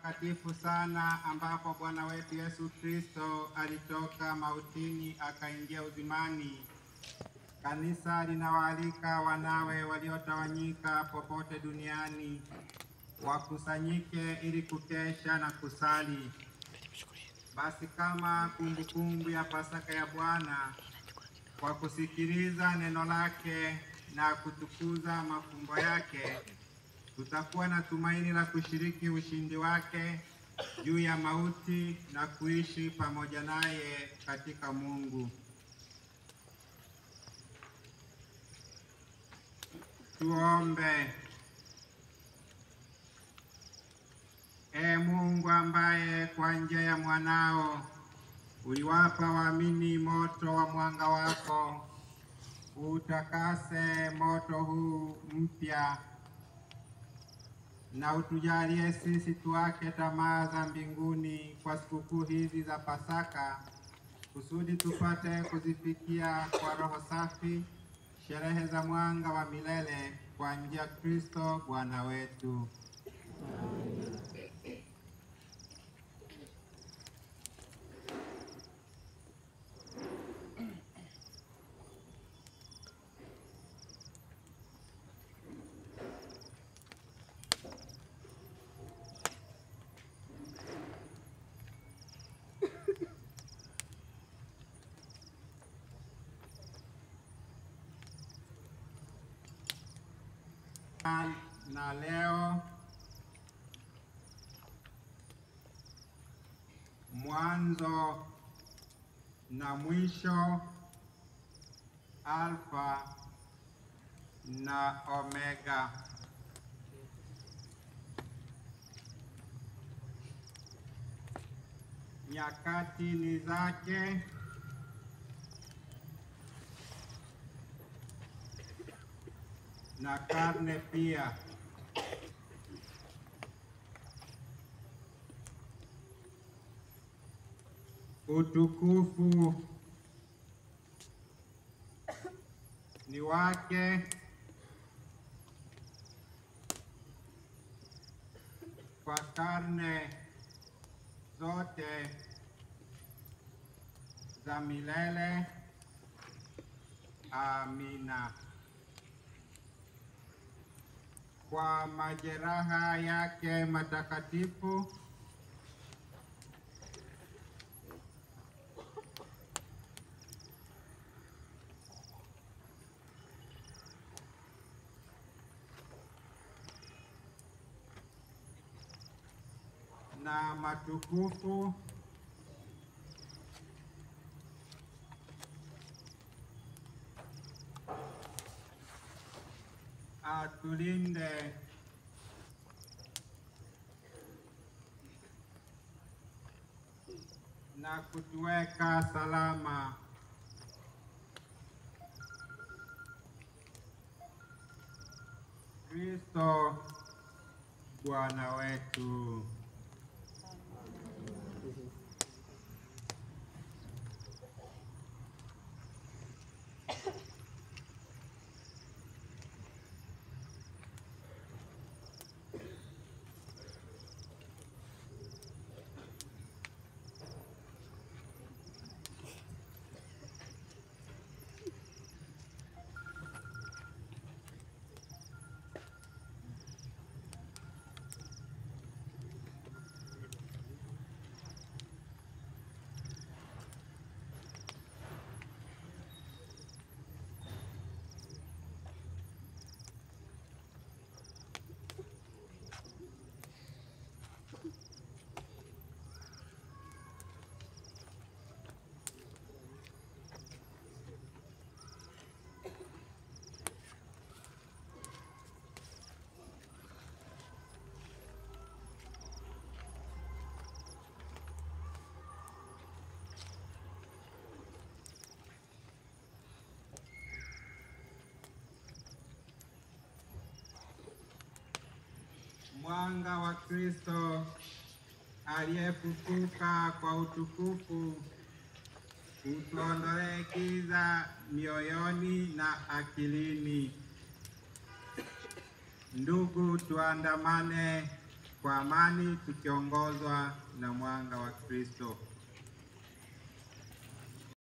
patakatifu sana ambapo Bwana wetu Yesu Kristo alitoka mautini akaingia uzimani. Kanisa linawaalika wanawe waliotawanyika popote duniani wakusanyike ili kukesha na kusali. Basi kama kumbukumbu ya Pasaka ya Bwana, kwa kusikiliza neno lake na kutukuza mafumbo yake, tutakuwa na tumaini la kushiriki ushindi wake juu ya mauti na kuishi pamoja naye katika Mungu. Tuombe. Ee Mungu ambaye kwa njia ya mwanao uliwapa waamini moto wa mwanga wako, utakase moto huu mpya na utujalie sisi tuache tamaa za mbinguni kwa sikukuu hizi za Pasaka, kusudi tupate kuzifikia kwa roho safi sherehe za mwanga wa milele kwa njia ya Kristo Bwana wetu. Na leo mwanzo na mwisho, Alfa na Omega. Nyakati ni zake, na karne pia. Utukufu ni wake kwa karne zote za milele. Amina. Kwa majeraha yake matakatifu na matukufu atulinde na kutuweka salama. Kristo Bwana wetu. Mwanga wa Kristo aliyefufuka kwa utukufu utuondolee giza mioyoni na akilini. Ndugu, tuandamane kwa amani tukiongozwa na mwanga wa Kristo.